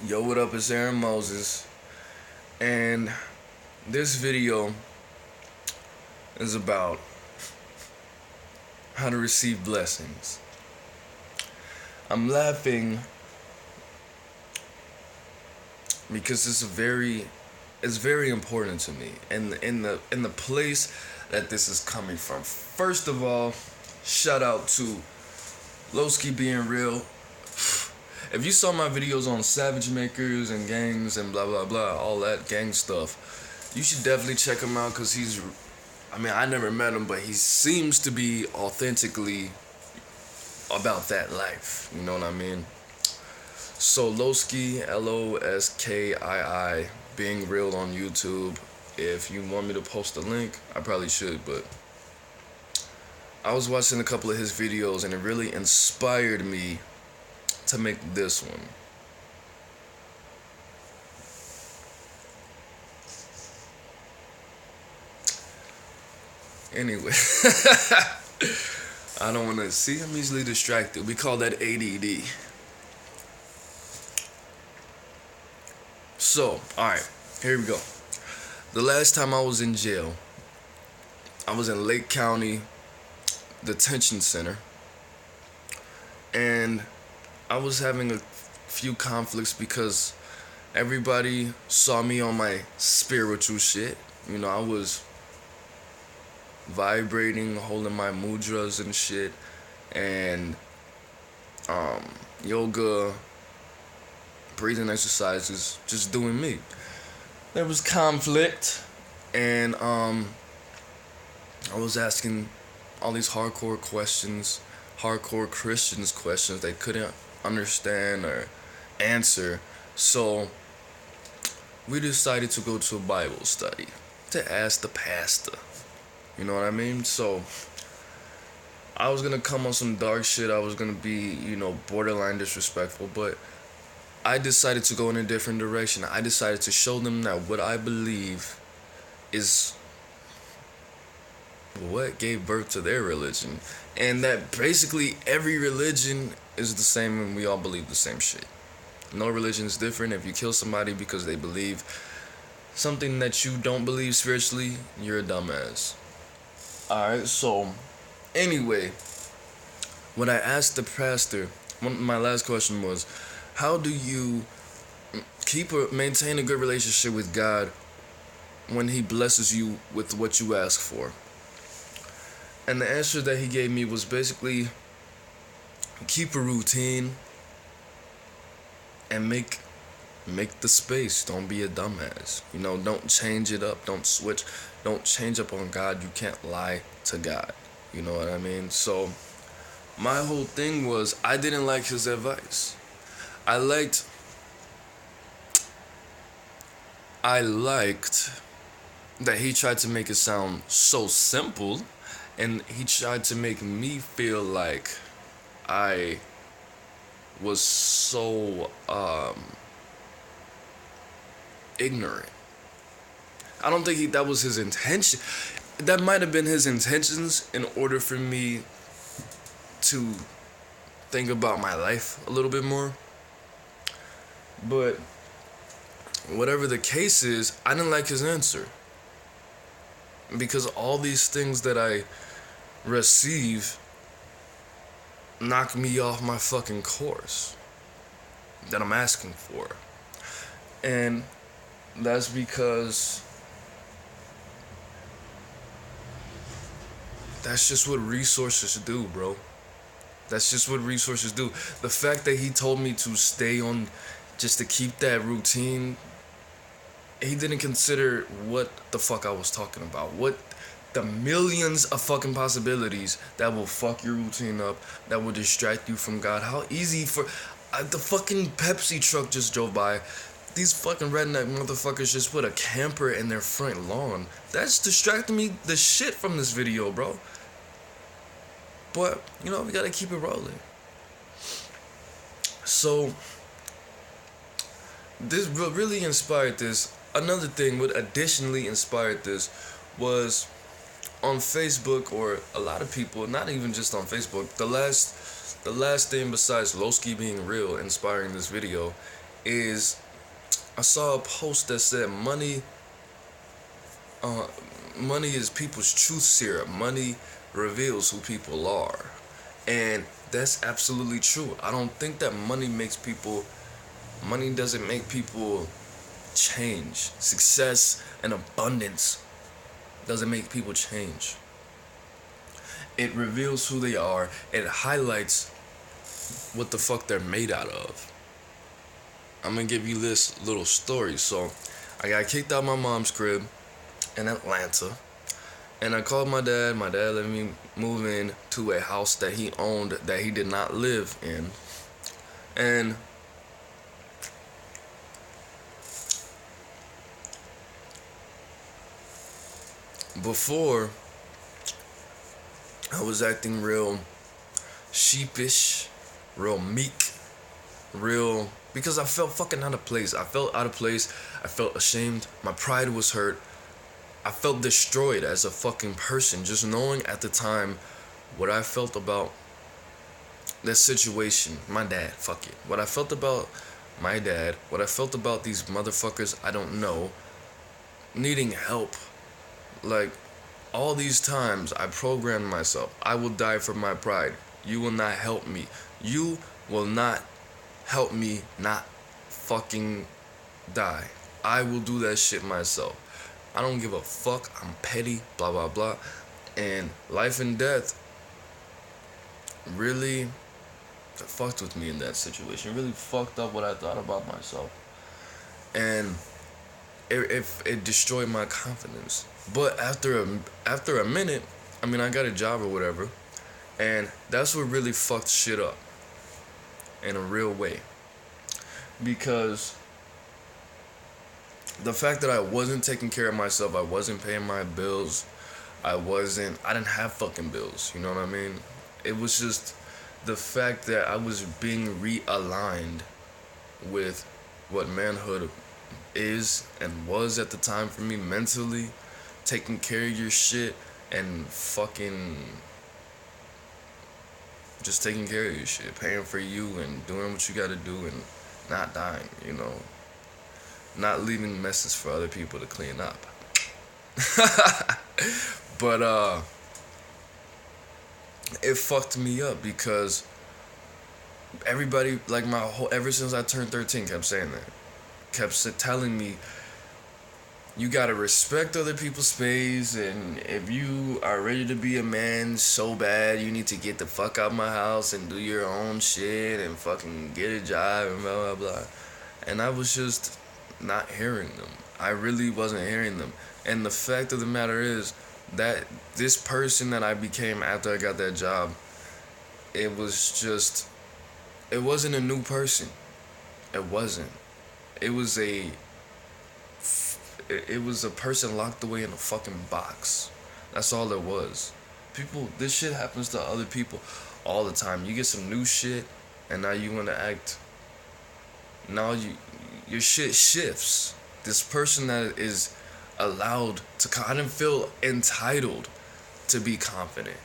Yo, what up? It's AaroniMoses, and this video is about how to receive blessings. I'm laughing because it's very important to me, and in the place that this is coming from. First of all, shout out to Lowski being real. If you saw my videos on Savage Makers and gangs and blah blah blah, all that gang stuff, you should definitely check him out because I never met him, but he seems to be authentically about that life. You know what I mean? So Lowski, Loskii, being real on YouTube. If you want me to post a link, I probably should, but I was watching a couple of his videos and it really inspired me to make this one. Anyway, I don't want to see. I'm easily distracted. We call that ADD. So, alright, here we go. The last time I was in jail, I was in Lake County Detention Center, and I was having a few conflicts because everybody saw me on my spiritual shit. You know, I was vibrating, holding my mudras and shit, and yoga, breathing exercises, just doing me. There was conflict, and I was asking all these hardcore questions, hardcore Christians questions they couldn't understand or answer. So we decided to go to a Bible study to ask the pastor. You know what I mean? So I was gonna come on some dark shit. I was gonna be, borderline disrespectful, but I decided to go in a different direction. I decided to show them that what I believe is what gave birth to their religion, and that basically every religion is the same and we all believe the same shit. No religion is different. If you kill somebody because they believe something that you don't believe spiritually, you're a dumbass. Alright, so anyway, when I asked the pastor, my last question was, how do you maintain a good relationship with God when He blesses you with what you ask for? And the answer that he gave me was basically keep a routine and make the space. Don't be a dumbass. Don't change it up. Don't switch. Don't change up on God. You can't lie to God. You know what I mean? So my whole thing was I didn't like his advice. I liked that he tried to make it sound so simple, and he tried to make me feel like I was so ignorant. I don't think that was his intention. That might have been his intentions in order for me to think about my life a little bit more. But whatever the case is, I didn't like his answer. Because all these things that I receive knock me off my fucking course that I'm asking for. And that's because that's just what resources do, bro. That's just what resources do. The fact that he told me to stay on, just to keep that routine, he didn't consider what the fuck I was talking about. What the millions of fucking possibilities that will fuck your routine up, that will distract you from God. How easy for the fucking Pepsi truck just drove by. These fucking redneck motherfuckers just put a camper in their front lawn. That's distracting me the shit from this video, bro. But we gotta keep it rolling. So this really inspired this. Another thing, what additionally inspired this, was on Facebook, or a lot of people, not even just on Facebook, the last thing besides Lowski being real inspiring this video is I saw a post that said money is people's truth serum. Money reveals who people are. And that's absolutely true. I don't think that money doesn't make people change. Success and abundance doesn't make people change. It reveals who they are. It highlights what the fuck they're made out of. I'm gonna give you this little story. So, I got kicked out of my mom's crib in Atlanta. And I called my dad. My dad let me move in to a house that he owned that he did not live in. And before, I was acting real sheepish, real meek, real, because I felt fucking out of place. I felt out of place. I felt ashamed. My pride was hurt. I felt destroyed as a fucking person, just knowing at the time what I felt about that situation. My dad, fuck it. What I felt about my dad, what I felt about these motherfuckers I don't know, needing help. Like, all these times I programmed myself, I will die for my pride. You will not help me. You will not help me not fucking die. I will do that shit myself. I don't give a fuck. I'm petty, blah, blah, blah. And life and death really fucked with me in that situation. It really fucked up what I thought about myself. And it destroyed my confidence. But after a minute, I mean, I got a job or whatever. And that's what really fucked shit up in a real way. Because the fact that I wasn't taking care of myself, I wasn't paying my bills, I didn't have fucking bills, you know what I mean? It was just the fact that I was being realigned with what manhood is and was at the time for me mentally, taking care of your shit and fucking just taking care of your shit, paying for you and doing what you gotta do and not dying, you know? Not leaving messes for other people to clean up. But it fucked me up because everybody, like ever since I turned 13, kept saying that. Kept telling me, you gotta respect other people's space, and if you are ready to be a man so bad, you need to get the fuck out of my house and do your own shit and fucking get a job and blah, blah, blah. And I was just not hearing them. I really wasn't hearing them. And the fact of the matter is that this person that I became after I got that job, it wasn't a new person. It wasn't. It was a person locked away in a fucking box. That's all it was. This shit happens to other people all the time. You get some new shit, and now you want to act. Now your shit shifts. This person that is allowed to, I didn't feel entitled to be confident.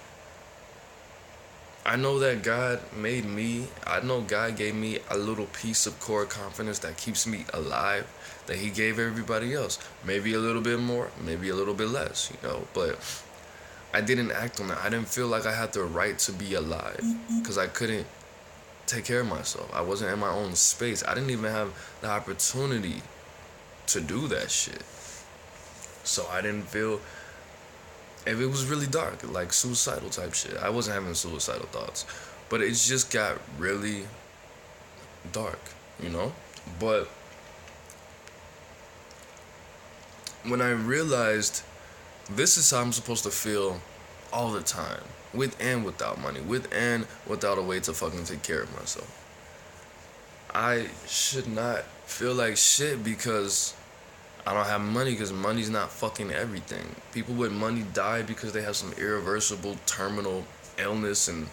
I know that God made me, I know God gave me a little piece of core confidence that keeps me alive, that he gave everybody else. Maybe a little bit more, maybe a little bit less, you know, but I didn't act on that. I didn't feel like I had the right to be alive because I couldn't take care of myself. I wasn't in my own space. I didn't even have the opportunity to do that shit. So I didn't feel, if it was really dark, like suicidal type shit. I wasn't having suicidal thoughts, but it just got really dark, you know? But when I realized this is how I'm supposed to feel all the time, with and without money, with and without a way to fucking take care of myself, I should not feel like shit because I don't have money, because money's not fucking everything. People with money die because they have some irreversible terminal illness, and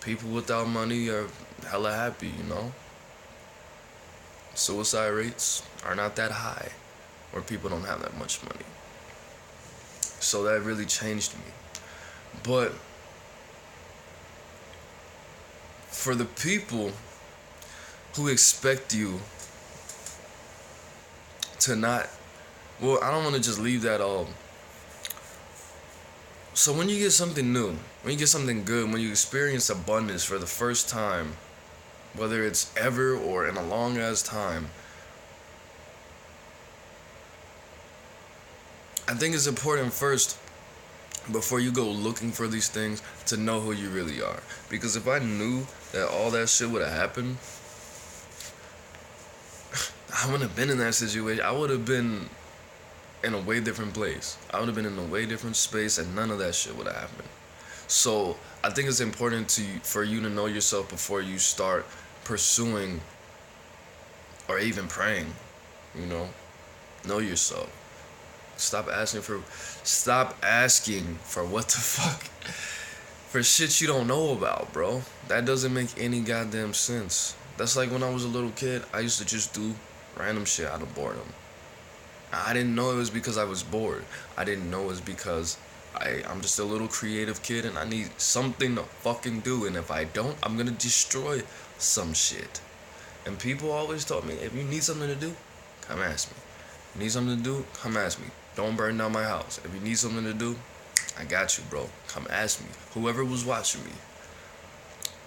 people without money are hella happy, you know? Suicide rates are not that high where people don't have that much money. So that really changed me. But for the people who expect you to not, well, I don't want to just leave that all. So when you get something new, when you get something good, when you experience abundance for the first time, whether it's ever or in a long ass time, I think it's important first, before you go looking for these things, to know who you really are. Because if I knew that all that shit would have happened, I wouldn't have been in that situation. I would have been in a way different place. I would have been in a way different space, and none of that shit would have happened. So I think it's important for you to know yourself before you start pursuing or even praying. You know yourself. Stop asking for what the fuck, for shit you don't know about, bro. That doesn't make any goddamn sense. That's like when I was a little kid, I used to just do random shit out of boredom. I didn't know it was because I was bored. I didn't know it was because I'm just a little creative kid and I need something to fucking do. And if I don't, I'm gonna destroy some shit. And people always told me, if you need something to do, come ask me. If you need something to do, come ask me. Don't burn down my house. If you need something to do, I got you, bro. Come ask me. Whoever was watching me.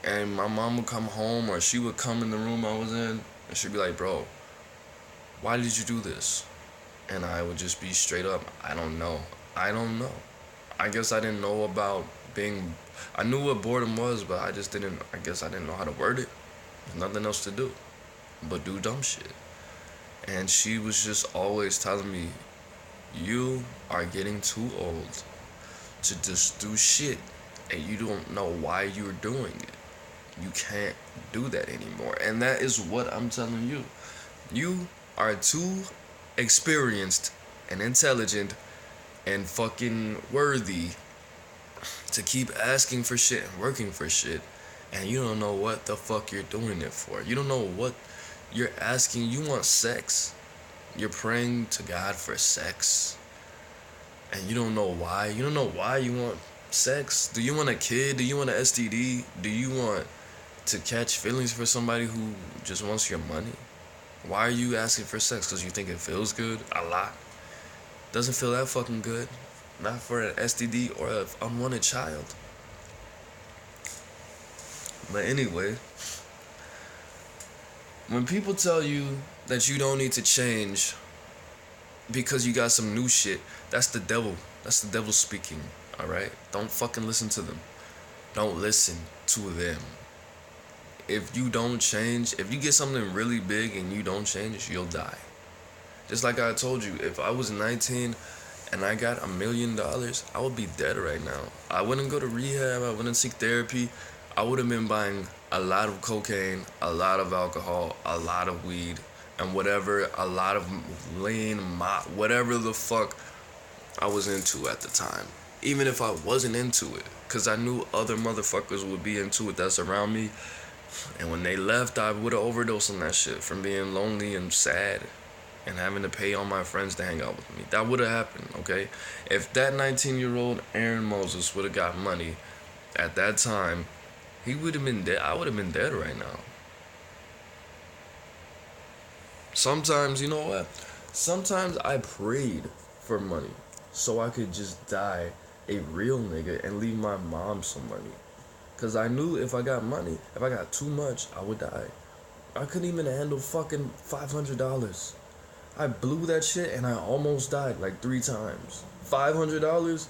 And my mom would come home, or she would come in the room I was in, and she'd be like, bro, why did you do this? And I would just be straight up, I don't know. I guess I didn't know about I knew what boredom was, but I guess I didn't know how to word it. There's nothing else to do but do dumb shit. And she was just always telling me, you are getting too old to just do shit, and you don't know why you're doing it. You can't do that anymore. And that is what I'm telling you. You are too experienced and intelligent and fucking worthy to keep asking for shit and working for shit, and you don't know what the fuck you're doing it for. You don't know what you're asking. You want sex. You're praying to God for sex, and you don't know why. You don't know why you want sex. Do you want a kid? Do you want an STD? Do you want to catch feelings for somebody who just wants your money? Why are you asking for sex? Because you think it feels good a lot? Doesn't feel that fucking good. Not for an STD or an unwanted child. But anyway, when people tell you that you don't need to change because you got some new shit, that's the devil. That's the devil speaking, alright? Don't fucking listen to them. Don't listen to them. If you don't change, if you get something really big and you don't change, you'll die. Just like I told you, if I was 19 and I got $1 million, I would be dead right now. I wouldn't go to rehab. I wouldn't seek therapy. I would have been buying a lot of cocaine, a lot of alcohol, a lot of weed, and whatever, a lot of lean, whatever the fuck I was into at the time. Even if I wasn't into it, because I knew other motherfuckers would be into it that's around me. And when they left, I would have overdosed on that shit from being lonely and sad and having to pay all my friends to hang out with me. That would have happened, okay? If that 19-year-old AaroniMoses would have got money at that time, he would have been dead. I would have been dead right now. Sometimes, you know what? Sometimes I prayed for money so I could just die a real nigga and leave my mom some money. Because I knew if I got money, if I got too much, I would die. I couldn't even handle fucking $500. I blew that shit and I almost died like 3 times. $500?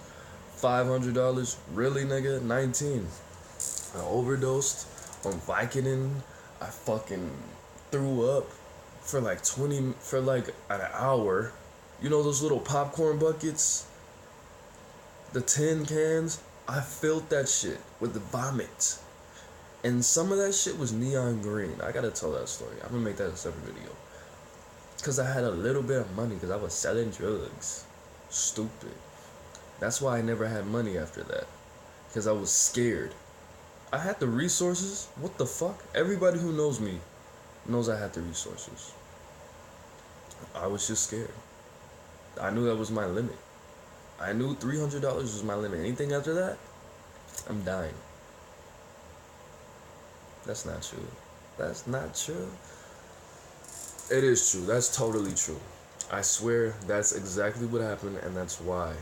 $500? Really, nigga? 19. I overdosed on Vicodin. I fucking threw up for like an hour. You know those little popcorn buckets? The tin cans? I filled that shit with the vomit. And some of that shit was neon green. I gotta tell that story. I'm gonna make that a separate video. Because I had a little bit of money because I was selling drugs. Stupid. That's why I never had money after that. Because I was scared. I had the resources. What the fuck? Everybody who knows me knows I had the resources. I was just scared. I knew that was my limit. I knew $300 was my limit. Anything after that, I'm dying. That's not true. That's not true. It is true. That's totally true. I swear that's exactly what happened, and that's why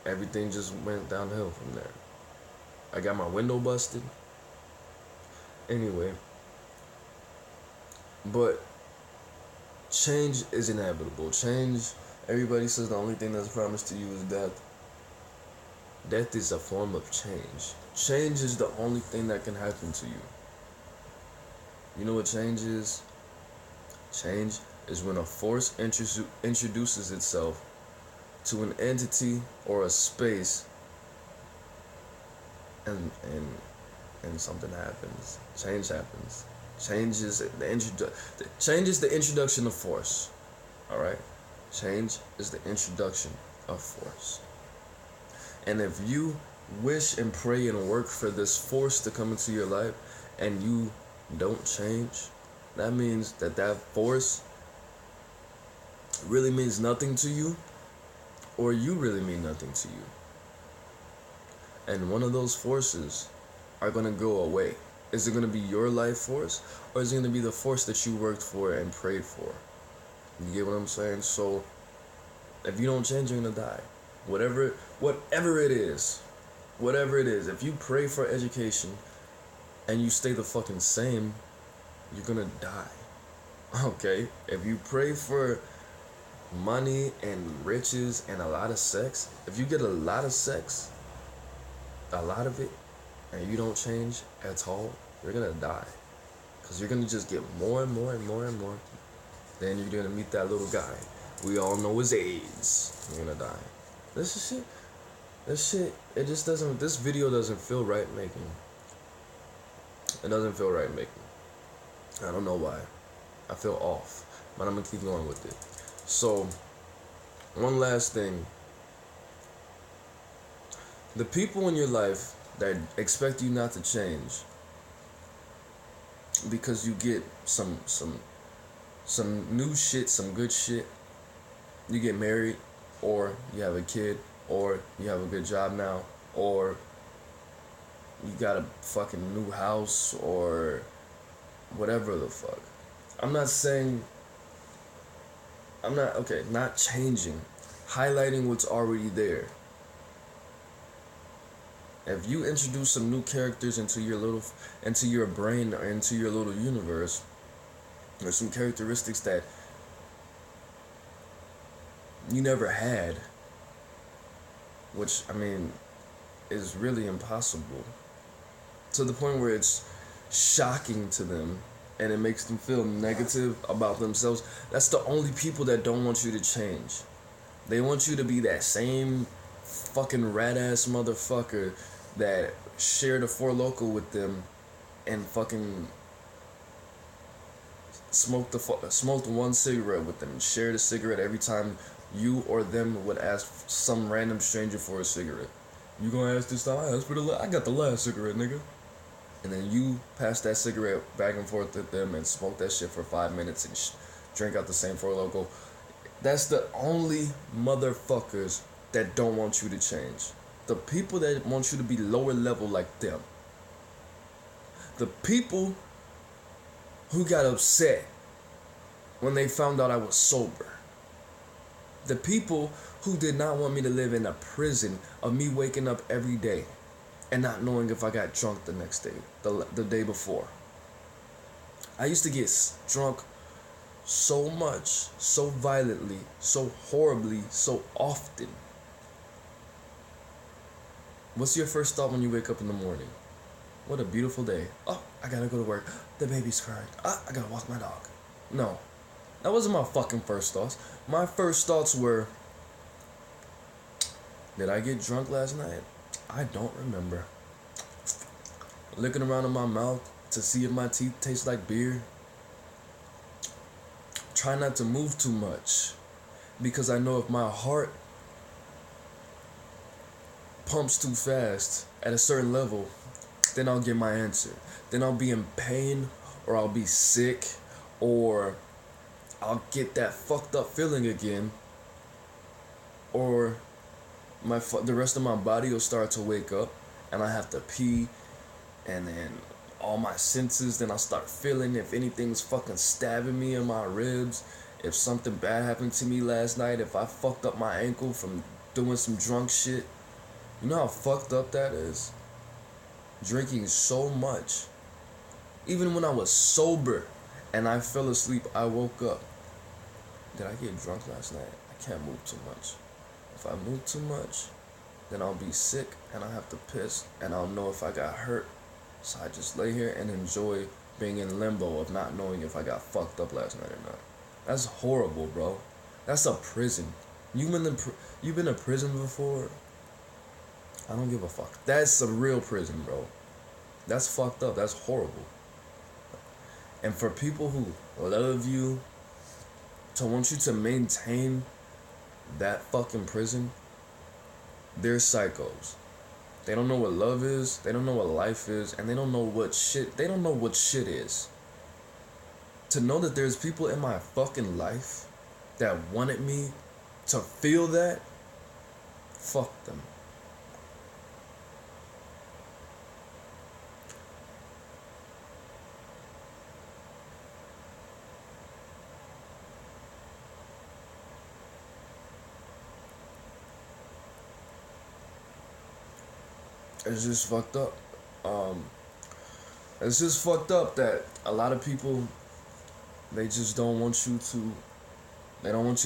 everything just went downhill from there. I got my window busted. Anyway, but change is inevitable. Change, everybody says the only thing that's promised to you is death. Death is a form of change. Change is the only thing that can happen to you. You know what change is? Change is when a force introduces itself to an entity or a space, and something happens. Change happens. Change is the introduction of force. All right? Change is the introduction of force. And if you wish and pray and work for this force to come into your life and you don't change, that means that force really means nothing to you, or you really mean nothing to you. And one of those forces are going to go away. Is it going to be your life force, or is it going to be the force that you worked for and prayed for? You get what I'm saying? So if you don't change, you're going to die. Whatever it is. If you pray for education and you stay the fucking same, you're going to die. Okay? If you pray for money and riches and a lot of sex, if you get a lot of sex, a lot of it, and you don't change at all, you're gonna die. Because you're gonna just get more and more and more and more. Then you're gonna meet that little guy we all know is AIDS. You're gonna die. This shit, it just doesn't, this video doesn't feel right making. It doesn't feel right making. I don't know why. I feel off. But I'm gonna keep going with it. So, one last thing. The people in your life that expect you not to change because you get some new shit, some good shit. You get married, or you have a kid, or you have a good job now, or you got a fucking new house, or whatever the fuck. Not changing, highlighting what's already there. If you introduce some new characters into your brain or into your little universe, there's some characteristics that you never had, which, I mean, is really impossible, to the point where it's shocking to them and it makes them feel negative about themselves. That's the only people that don't want you to change. They want you to be that same fucking rat-ass motherfucker that shared a Four Loko with them and fucking smoked one cigarette with them and shared a cigarette every time you or them would ask some random stranger for a cigarette. You gonna ask this time? I got the last cigarette, nigga. And then you pass that cigarette back and forth with them and smoke that shit for 5 minutes and drink out the same Four Loko. That's the only motherfuckers that don't want you to change. The people that want you to be lower level like them. The people who got upset when they found out I was sober. The people who did not want me to live in a prison of me waking up every day and not knowing if I got drunk the next day, the day before. I used to get drunk so much, so violently, so horribly, so often. What's your first thought when you wake up in the morning? What a beautiful day. Oh, I gotta go to work. The baby's crying. I gotta walk my dog. No, that wasn't my fucking first thoughts. My first thoughts were, did I get drunk last night? I don't remember. Looking around in my mouth to see if my teeth taste like beer. Try not to move too much, because I know if my heart pumps too fast at a certain level, then I'll get my answer. Then I'll be in pain, or I'll be sick, or I'll get that fucked up feeling again, or the rest of my body will start to wake up and I have to pee, and then all my senses, then I'll start feeling if anything's fucking stabbing me in my ribs, If something bad happened to me last night, if I fucked up my ankle from doing some drunk shit, you know how fucked up that is? Drinking so much. Even when I was sober and I fell asleep, I woke up. Did I get drunk last night? I can't move too much. If I move too much, then I'll be sick and I'll have to piss and I'll know if I got hurt. So I just lay here and enjoy being in limbo of not knowing if I got fucked up last night or not. That's horrible, bro. That's a prison. You've been in prison before? I don't give a fuck. That's a real prison, bro. That's fucked up. That's horrible. And for people who love you, to want you to maintain that fucking prison, they're psychos. They don't know what love is, they don't know what life is, and they don't know what shit is. To know that there's people in my fucking life that wanted me to feel that, fuck them. It's just fucked up. It's just fucked up that a lot of people, they just don't want you to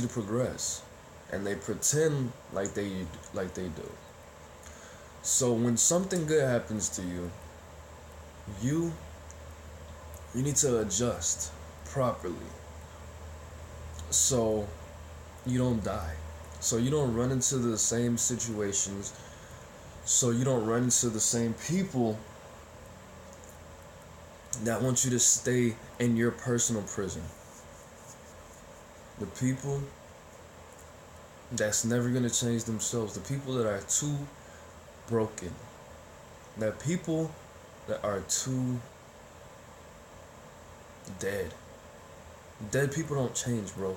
progress, and they pretend like they do. So when something good happens to you, you need to adjust properly so you don't die, so you don't run into the same situations, so you don't run into the same people that want you to stay in your personal prison. The people that's never gonna change themselves, the people that are too broken, that people that are too dead. Dead people don't change, bro.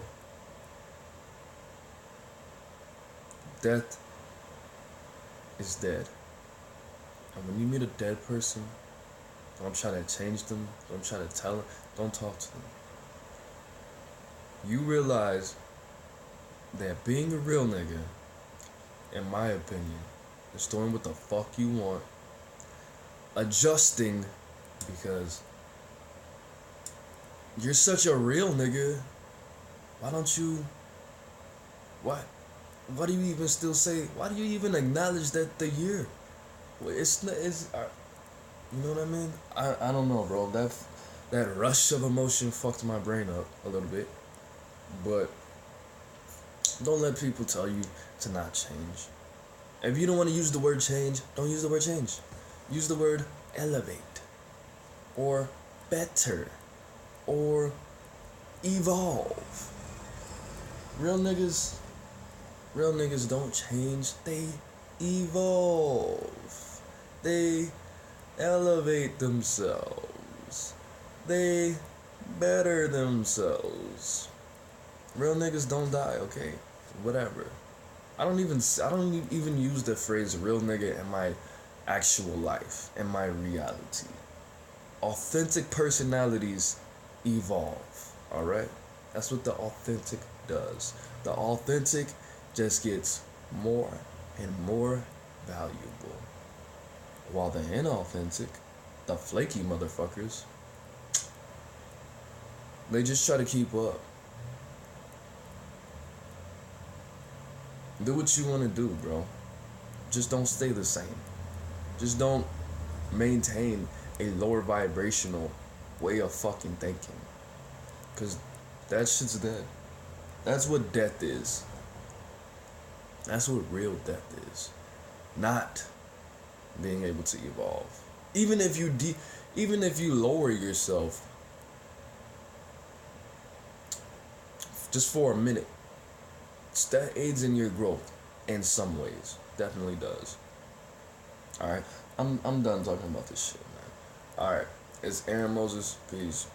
Death is dead. And when you meet a dead person, don't try to change them. Don't try to tell them. Don't talk to them. You realize that being a real nigga, in my opinion, is doing what the fuck you want, adjusting, because you're such a real nigga. Why don't you? Why do you even still say? Why do you even acknowledge that the year? Well, it's you know what I mean? I don't know, bro. That rush of emotion fucked my brain up a little bit. But don't let people tell you to not change. If you don't want to use the word change, don't use the word change. Use the word elevate, or better, or evolve. Real niggas don't change, they evolve. They elevate themselves. They better themselves. Real niggas don't die, okay? Whatever. I don't even use the phrase real nigga in my actual life, in my reality. Authentic personalities evolve, alright? That's what the authentic does. The authentic just gets more and more valuable. While the inauthentic, the flaky motherfuckers, they just try to keep up. Do what you want to do, bro. Just don't stay the same. Just don't maintain a lower vibrational way of fucking thinking. Because that shit's dead. That's what death is. That's what real death is. Not being able to evolve. Even if you lower yourself just for a minute, that aids in your growth in some ways. Definitely does. Alright, I'm done talking about this shit, man. Alright, it's AaroniMoses. Peace.